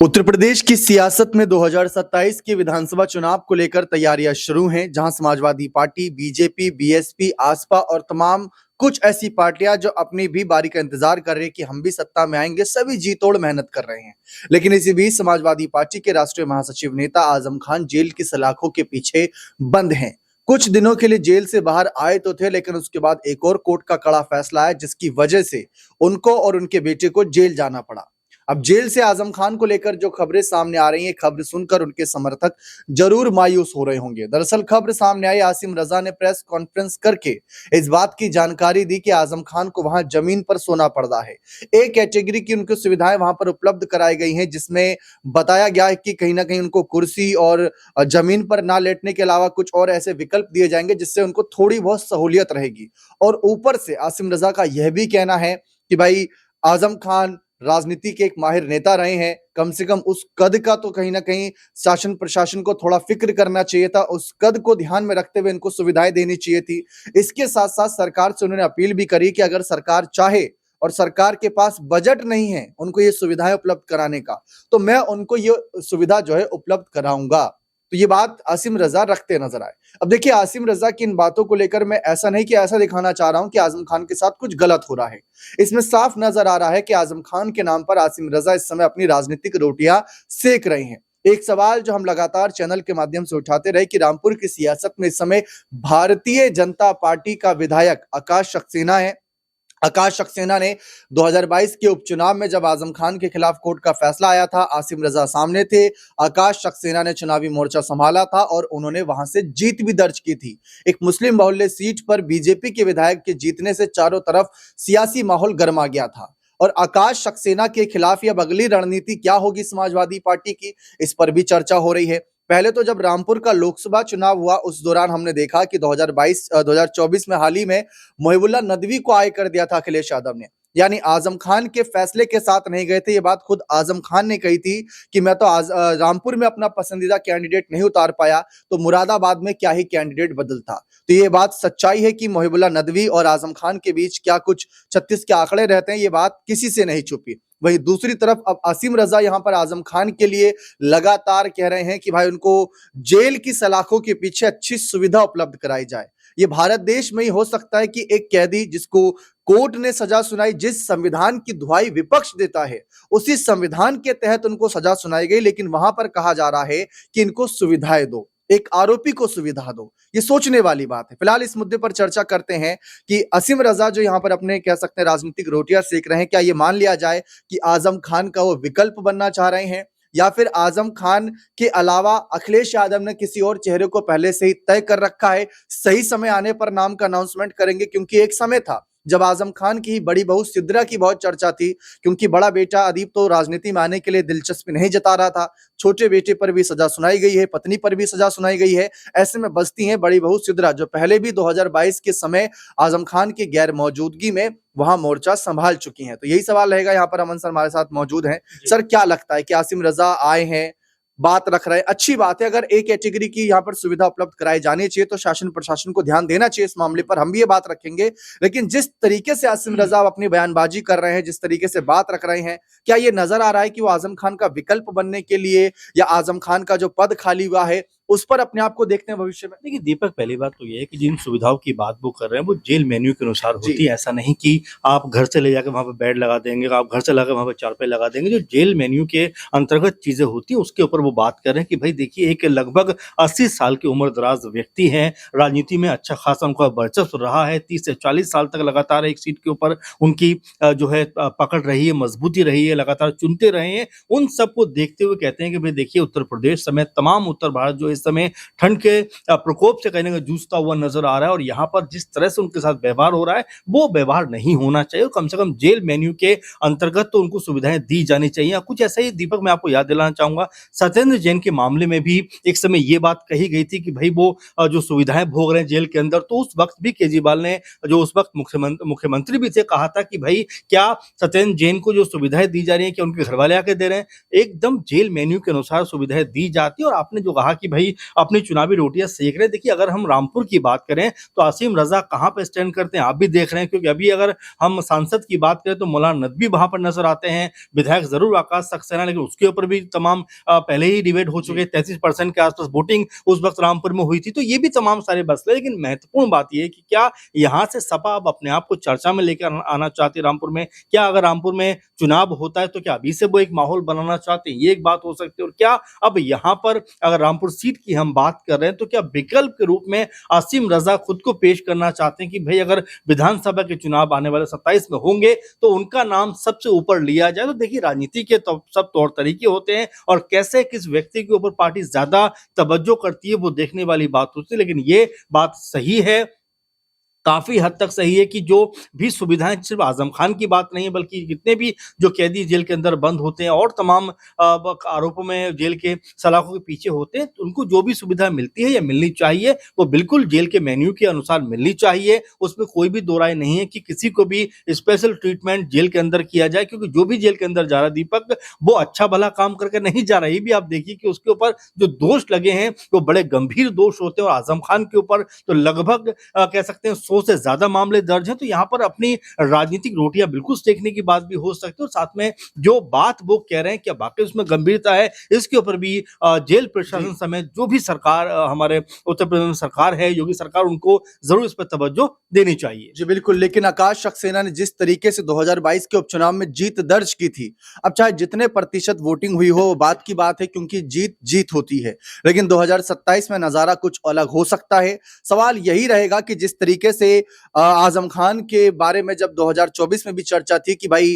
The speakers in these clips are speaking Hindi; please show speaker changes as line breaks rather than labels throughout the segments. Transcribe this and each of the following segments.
उत्तर प्रदेश की सियासत में 2027 के विधानसभा चुनाव को लेकर तैयारियां शुरू हैं, जहां समाजवादी पार्टी, बीजेपी, बीएसपी, आसपा और तमाम कुछ ऐसी पार्टियां जो अपनी भी बारी का इंतजार कर रही हैं कि हम भी सत्ता में आएंगे, सभी जी तोड़ मेहनत कर रहे हैं। लेकिन इसी बीच समाजवादी पार्टी के राष्ट्रीय महासचिव नेता आजम खान जेल की सलाखों के पीछे बंद हैं। कुछ दिनों के लिए जेल से बाहर आए तो थे, लेकिन उसके बाद एक और कोर्ट का कड़ा फैसला आया, जिसकी वजह से उनको और उनके बेटे को जेल जाना पड़ा। अब जेल से आजम खान को लेकर जो खबरें सामने आ रही हैं, खबर सुनकर उनके समर्थक जरूर मायूस हो रहे होंगे। दरअसल खबर सामने आई, आसिम रजा ने प्रेस कॉन्फ्रेंस करके इस बात की जानकारी दी कि आजम खान को वहां जमीन पर सोना पड़ रहा है। एक कैटेगरी की उनको सुविधाएं वहां पर उपलब्ध कराई गई हैं, जिसमें बताया गया है कि कहीं ना कहीं उनको कुर्सी और जमीन पर ना लेटने के अलावा कुछ और ऐसे विकल्प दिए जाएंगे जिससे उनको थोड़ी बहुत सहूलियत रहेगी। और ऊपर से आसिम रजा का यह भी कहना है कि भाई आजम खान राजनीति के एक माहिर नेता रहे हैं, कम से कम उस कद का तो कहीं ना कहीं शासन प्रशासन को थोड़ा फिक्र करना चाहिए था, उस कद को ध्यान में रखते हुए इनको सुविधाएं देनी चाहिए थी। इसके साथ साथ सरकार से उन्होंने अपील भी करी कि अगर सरकार चाहे और सरकार के पास बजट नहीं है उनको ये सुविधाएं उपलब्ध कराने का, तो मैं उनको ये सुविधा जो है उपलब्ध कराऊंगा। तो ये बात आसिम रजा रखते नजर आए। अब देखिए, आसिम रजा की इन बातों को लेकर मैं ऐसा नहीं कि ऐसा दिखाना चाह रहा हूं कि आजम खान के साथ कुछ गलत हो रहा है। इसमें साफ नजर आ रहा है कि आजम खान के नाम पर आसिम रजा इस समय अपनी राजनीतिक रोटियां सेक रहे हैं। एक सवाल जो हम लगातार चैनल के माध्यम से उठाते रहे कि रामपुर की सियासत में इस समय भारतीय जनता पार्टी का विधायक आकाश सक्सेना है। आकाश सक्सेना ने 2022 के उपचुनाव में जब आजम खान के खिलाफ कोर्ट का फैसला आया था, आसिम रजा सामने थे। आकाश सक्सेना ने चुनावी मोर्चा संभाला था और उन्होंने वहां से जीत भी दर्ज की थी। एक मुस्लिम बहुल्य सीट पर बीजेपी के विधायक के जीतने से चारों तरफ सियासी माहौल गर्मा गया था। और आकाश सक्सेना के खिलाफ अब अगली रणनीति क्या होगी समाजवादी पार्टी की, इस पर भी चर्चा हो रही है। पहले तो जब रामपुर का लोकसभा चुनाव हुआ, उस दौरान हमने देखा कि 2024 में हाल ही में मोहिबुल्लाह नदवी को आय कर दिया था अखिलेश यादव ने। यानी आजम खान के फैसले के साथ नहीं गए थे। ये बात खुद आजम खान ने कही थी कि मैं तो रामपुर में अपना पसंदीदा कैंडिडेट नहीं उतार पाया, तो मुरादाबाद में क्या ही कैंडिडेट बदलता। तो ये बात सच्चाई है कि मोहिबुल्लाह नदवी और आजम खान के बीच क्या कुछ 36 के आंकड़े रहते हैं, ये बात किसी से नहीं छुपी। वहीं दूसरी तरफ अब आसिम रजा यहां पर आजम खान के लिए लगातार कह रहे हैं कि भाई उनको जेल की सलाखों के पीछे अच्छी सुविधा उपलब्ध कराई जाए। ये भारत देश में ही हो सकता है कि एक कैदी जिसको कोर्ट ने सजा सुनाई, जिस संविधान की दुहाई विपक्ष देता है, उसी संविधान के तहत उनको सजा सुनाई गई, लेकिन वहां पर कहा जा रहा है कि इनको सुविधाएं दो, एक आरोपी को सुविधा दो। ये सोचने वाली बात है। फिलहाल इस मुद्दे पर चर्चा करते हैं कि आसिम रजा जो यहाँ पर अपने कह सकते हैं राजनीतिक रोटियां सेक रहे हैं, क्या ये मान लिया जाए कि आजम खान का वो विकल्प बनना चाह रहे हैं, या फिर आजम खान के अलावा अखिलेश यादव ने किसी और चेहरे को पहले से ही तय कर रखा है, सही समय आने पर नाम का अनाउंसमेंट करेंगे। क्योंकि एक समय था जब आजम खान की बड़ी बहू सिद्रा की बहुत चर्चा थी, क्योंकि बड़ा बेटा अदीब तो राजनीति में आने के लिए दिलचस्पी नहीं जता रहा था। छोटे बेटे पर भी सजा सुनाई गई है, पत्नी पर भी सजा सुनाई गई है। ऐसे में बचती हैं बड़ी बहू सिद्रा, जो पहले भी 2022 के समय आजम खान की गैर मौजूदगी में वहां मोर्चा संभाल चुकी हैं। तो यही सवाल रहेगा। यहाँ पर अमन सर हमारे साथ मौजूद हैं। सर, क्या लगता है कि आसिम रजा आए हैं, बात रख रहे हैं, अच्छी बात है। अगर एक कैटेगरी की यहाँ पर सुविधा उपलब्ध कराई जानी चाहिए तो शासन प्रशासन को ध्यान देना चाहिए इस मामले पर, हम भी ये बात रखेंगे। लेकिन जिस तरीके से आसिम रजा अपनी बयानबाजी कर रहे हैं, जिस तरीके से बात रख रहे हैं, क्या ये नजर आ रहा है कि वो आजम खान का विकल्प बनने के लिए, या आजम खान का जो पद खाली हुआ है उस पर अपने आप को देखते हैं भविष्य में?
देखिए दीपक, पहली बात तो ये है कि जिन सुविधाओं की बात वो कर रहे हैं वो जेल मेन्यू के अनुसार होती है। ऐसा नहीं कि आप घर से ले जाकर वहां पर बेड लगा देंगे, आप घर से लाकर वहां पर चारपाई लगा देंगे। जो जेल मेन्यू के अंतर्गत चीजें होती हैं उसके ऊपर वो बात कर रहे हैं कि भाई देखिए, एक लगभग 80 साल की उम्र दराज व्यक्ति हैं, राजनीति में अच्छा खासा उनका वर्चस्व रहा है, 30 से 40 साल तक लगातार एक सीट के ऊपर उनकी जो है पकड़ रही है, मजबूती रही है, लगातार चुनते रहे हैं। उन सबको देखते हुए कहते हैं कि भाई देखिए, उत्तर प्रदेश समेत तमाम उत्तर भारत जो इस समय ठंड के प्रकोप से कहने का जूझता हुआ नजर आ रहा है, और यहाँ पर जिस तरह से उनके साथ व्यवहार हो रहा है वो व्यवहार नहीं होना चाहिए। और कम से कम जेल मेन्यू के अंतर्गत तो उनको सुविधाएं दी जानी चाहिए। कुछ ऐसा ही दीपक, मैं आपको याद दिलाना चाहूंगा, सत्येंद्र जैन के मामले में भी एक समय ये बात कही गई थी कि भाई वो जो सुविधाएं भोग रहे हैं जेल के अंदर, तो उस वक्त भी केजरीवाल ने, जो उस वक्त मुख्यमंत्री भी थे, कहा था कि भाई क्या सत्येंद्र जैन को जो सुविधाएं दी जा रही है क्या उनके घर वाले आके दे रहे हैं? एकदम जेल मेन्यू के अनुसार सुविधाएं दी जाती है। और आपने जो कहा कि भाई भाई अपनी चुनावी रोटियां सेक रहे हैं। देखिए, अगर हम रामपुर की बात करें तो आसिम रजा कहाँ पे स्टैंड करते हैं आप भी देख रहे हैं, क्योंकि अभी अगर हम सांसद की बात करें तो मौलाना नदवी वहां पर नजर आते हैं, विधायक जरूर आकाश सक्सेना, लेकिन उसके ऊपर भी तमाम पहले ही डिबेट हो चुके हैं। 33% के आसपास वोटिंग उस वक्त रामपुर में हुई थी, तो ये भी तमाम सारे मसले। लेकिन महत्वपूर्ण बात यह है कि क्या यहाँ से सपा अब अपने आप को चर्चा में लेकर आना चाहती है रामपुर में? क्या अगर रामपुर में चुनाव होता है तो क्या अभी से वो एक माहौल बनाना चाहते हैं? ये एक बात हो सकती है। और क्या अब यहाँ पर अगर रामपुर सीट की हम बात कर रहे हैं तो क्या विकल्प के रूप में आसिम रजा खुद को पेश करना चाहते हैं कि भाई अगर विधानसभा के चुनाव आने वाले 27 में होंगे तो उनका नाम सबसे ऊपर लिया जाए? तो देखिए, राजनीति के तो सब तौर तरीके होते हैं और कैसे किस व्यक्ति के ऊपर पार्टी ज्यादा तवज्जो करती है वो देखने वाली बात होती है। लेकिन ये बात सही है, काफ़ी हद तक सही है कि जो भी सुविधाएँ, सिर्फ़ आज़म खान की बात नहीं है बल्कि जितने भी जो कैदी जेल के अंदर बंद होते हैं और तमाम आरोपों में जेल के सलाखों के पीछे होते हैं, तो उनको जो भी सुविधा मिलती है या मिलनी चाहिए, वो बिल्कुल जेल के मेन्यू के अनुसार मिलनी चाहिए। उसमें कोई भी दो राय नहीं है कि किसी को भी स्पेशल ट्रीटमेंट जेल के अंदर किया जाए, क्योंकि जो भी जेल के अंदर जा रहा है दीपक, वो अच्छा भला काम करके नहीं जा रहा है। ये भी आप देखिए कि उसके ऊपर जो दोष लगे हैं, वो बड़े गंभीर दोष होते हैं और आज़म खान के ऊपर तो लगभग कह सकते हैं 100 से ज्यादा मामले दर्ज हैं। तो यहाँ पर अपनी राजनीतिक रोटियां बिल्कुल सेकने की बात भी हो सकती है। और साथ में जो बात वो कह रहे हैं क्या वाकई उसमें गंभीरता है, इसके ऊपर भी जेल प्रशासन समेत जो भी सरकार हमारे उत्तर प्रदेश में सरकार है, योगी सरकार, उनको जरूर इस पर तवज्जो देनी चाहिए।
जी बिल्कुल, लेकिन आकाश सक्सेना ने जिस तरीके से 2022 के उपचुनाव में जीत दर्ज की थी, अब चाहे जितने प्रतिशत वोटिंग हुई हो वो बात की बात है, क्योंकि जीत जीत होती है। लेकिन 2027 में नजारा कुछ अलग हो सकता है। सवाल यही रहेगा कि जिस तरीके से आजम खान के बारे में जब 2024 में भी चर्चा थी कि भाई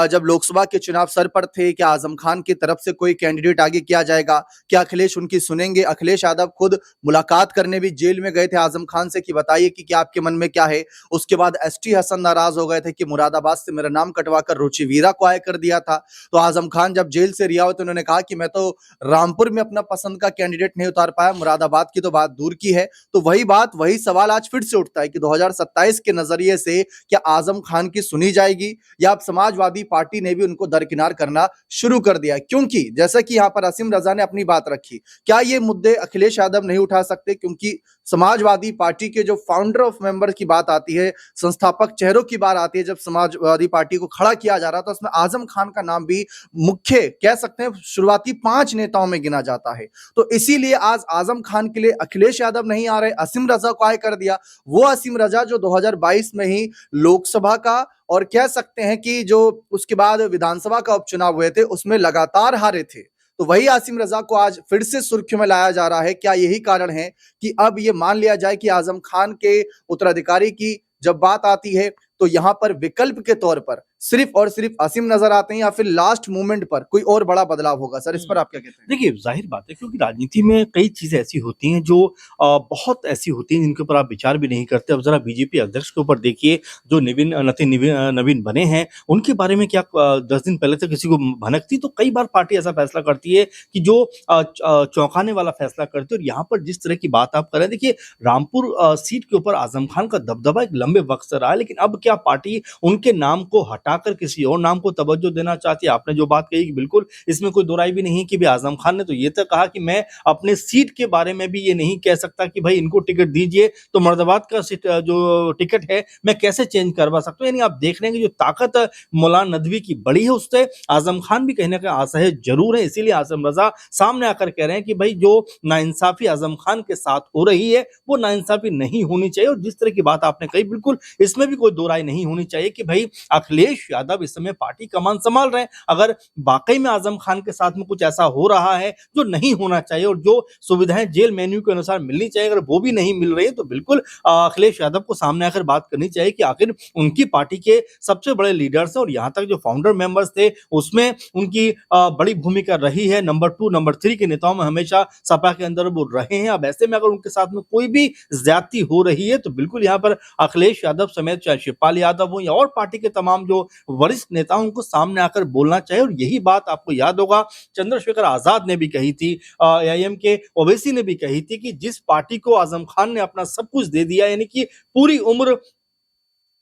जब लोकसभा के चुनाव सर पर थे, क्या आजम खान की तरफ से कोई कैंडिडेट आगे किया जाएगा, क्या अखिलेश उनकी सुनेंगे? अखिलेश यादव खुद मुलाकात करने भी जेल में गए थे आजम खान से कि बताइए कि क्या आपके मन में क्या है। उसके बाद एसटी हसन नाराज हो गए थे कि मुरादाबाद से मेरा नाम कटवाकर रुचि वीरा को आय कर दिया था। तो आजम खान जब जेल से रिहा हुए तो उन्होंने कहा कि मैं तो रामपुर में अपना पसंद का कैंडिडेट नहीं उतार पाया, मुरादाबाद की तो बात दूर की है। तो वही बात, वही सवाल आज फिर से उठता है कि 2027 के नजरिए से क्या आजम खान की सुनी जाएगी या अब समाजवादी पार्टी ने भी उनको दरकिनार करना शुरू कर दिया? क्योंकि जैसा कि यहाँ पर आसिम रजा ने अपनी बात रखी, क्या ये मुद्दे अखिलेश यादव नहीं उठा सकते? क्योंकि समाजवादी पार्टी के जो फाउंडर ऑफ मेंबर की बात आती है, संस्थापक चेहरों की बात आती है, जब समाजवादी पार्टी को खड़ा किया जा रहा था, उसमें आजम खान का नाम भी मुख्य कह सकते हैं शुरुआती 5 नेताओं में गिना जाता है। तो इसीलिए आज आजम खान के लिए अखिलेश यादव नहीं आ रहे, असीम रजा को आय कर दिया। वो असीम रजा जो 2022 में ही लोकसभा का और कह सकते हैं कि जो उसके बाद विधानसभा का उपचुनाव हुए थे उसमें लगातार हारे थे। तो वही आसिम रजा को आज फिर से सुर्खियों में लाया जा रहा है। क्या यही कारण है कि अब ये मान लिया जाए कि आजम खान के उत्तराधिकारी की जब बात आती है तो यहां पर विकल्प के तौर पर सिर्फ और सिर्फ असीम नजर आते हैं, या फिर लास्ट मोमेंट पर कोई और बड़ा बदलाव होगा? सर, इस पर आप क्या कहते हैं?
देखिए, ज़ाहिर बात है, क्योंकि राजनीति में कई चीज़ें ऐसी होती हैं जो बहुत ऐसी होती हैं जिनके ऊपर आप विचार भी नहीं करते। अब ज़रा बीजेपी अध्यक्ष के ऊपर देखिए, जो नवीन बने हैं, उनके बारे में क्या 10 दिन पहले तक किसी को भनक थी? तो कई बार पार्टी ऐसा फैसला करती है कि जो चौंकाने वाला फैसला करती है। और यहाँ पर जिस तरह की बात आप कर रहे हैं, देखिए, रामपुर सीट के ऊपर आज़म खान का दबदबा एक लंबे वक़्त से रहा है, लेकिन अब क्या पार्टी उनके नाम को हटाकर किसी और नाम को तवज्जो देना चाहती है? आपने जो बात कही कि बिल्कुल इसमें कोई दो राय भी नहीं है कि भाई आजम खान ने तो ये तक कहा कि मैं अपने सीट के बारे में भी ये नहीं कह सकता कि भाई इनको टिकट दीजिए, तो मुरादाबाद का सीट जो टिकट है मैं कैसे चेंज करवा सकता हूँ। यानी आप देख रहे हैं कि जो ताकत मौलाना नदवी की बड़ी है, उससे आजम खान भी कहीं ना कहीं असहज जरूर है। इसीलिए आजम रजा सामने आकर कह रहे हैं कि भाई जो नाइंसाफी आजम खान के साथ हो रही है वो नाइंसाफी नहीं होनी चाहिए। और जिस तरह की बात आपने कही, बिल्कुल इसमें भी कोई दो राय नहीं होनी चाहिए कि भाई अखिलेश यादव इस समय पार्टी कमान संभाल रहे हैं। अगर वाकई में आजम खान के साथ में कुछ ऐसा हो रहा है जो नहीं होना चाहिए और जो सुविधाएं जेल मेन्यू के अनुसार मिलनी चाहिए, अगर वो भी नहीं मिल रही है, तो बिल्कुल अखिलेश यादव को सामने आकर बात करनी चाहिए कि आखिर उनकी पार्टी के सबसे बड़े लीडर्स हैं और यहाँ तक जो फाउंडर मेंबर्स थे उसमें उनकी बड़ी भूमिका रही है। नंबर 2 नंबर 3 के नेताओं में हमेशा सपा के अंदर वो रहे हैं। अब ऐसे में अगर उनके साथ में कोई भी ज्यादती हो रही है तो बिल्कुल यहाँ पर अखिलेश यादव समेत चाहे शिवपाल यादव हो या और पार्टी के तमाम जो वरिष्ठ नेताओं को सामने आकर बोलना चाहिए। और यही बात आपको याद होगा चंद्रशेखर आजाद ने भी कही थी, एआईएम के ओवैसी ने भी कही थी कि जिस पार्टी को आजम खान ने अपना सब कुछ दे दिया, यानी कि पूरी उम्र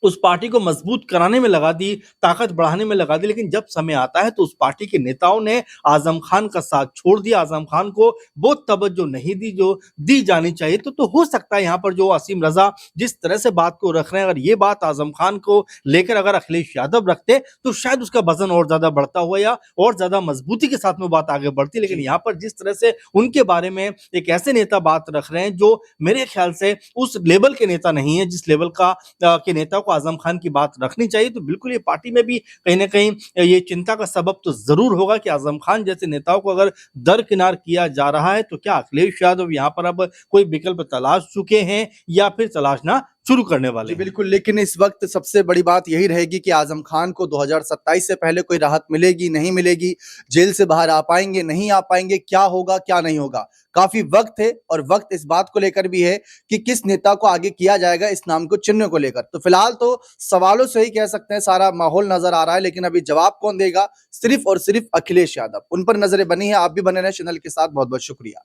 उस पार्टी को मजबूत कराने में लगा दी, ताकत बढ़ाने में लगा दी, लेकिन जब समय आता है तो उस पार्टी के नेताओं ने आज़म खान का साथ छोड़ दिया, आज़म खान को वो तवज्जो नहीं दी जो दी जानी चाहिए। तो हो सकता है यहाँ पर जो असीम रज़ा जिस तरह से बात को रख रहे हैं, अगर ये बात आज़म खान को लेकर अगर अखिलेश यादव रखते, तो शायद उसका वज़न और ज़्यादा बढ़ता हुआ या और ज़्यादा मजबूती के साथ में बात आगे बढ़ती। लेकिन
जी।
यहाँ पर जिस तरह से उनके बारे में एक ऐसे नेता बात रख रहे हैं, जो मेरे ख्याल से उस लेवल के नेता नहीं है, जिस लेवल का के नेता को आज़म खान की बात रखनी चाहिए, तो बिल्कुल ये पार्टी में भी कहीं न कहीं ये चिंता का सबब तो ज़रूर होगा कि आज़म खान जैसे नेताओं को अगर दरकिनार किया जा रहा है, तो क्या अखिलेश यादव यहाँ पर अब कोई विकल्प तलाश चुके हैं या फिर तलाशना शुरू करने वाले
जी,
हैं?
बिल्कुल, लेकिन इस वक़्त सबसे बड़ी बात यही रहेगी कि आज़म खान को 2027 से पहले कोई राहत मिलेगी, नहीं मिलेगी, जेल से बाहर आ पाएँगे, नहीं आ पाएँगे, क्या होगा, क्या नहीं होगा? काफ़ी वक़्त है और वक़्त इस बात को लेकर भी है कि किस नेता को आगे किया जाएगा इस नाम को चुनने को लेकर। तो फिलहाल तो सवालों से ही कह सकते हैं सारा माहौल नज़र आ रहा है, लेकिन अभी जवाब कौन देगा? सिर्फ़ और सिर्फ़ अखिलेश यादव। उन पर नज़रें बनी हैं, आप भी बने रहें चैनल के साथ। बहुत-बहुत शुक्रिया।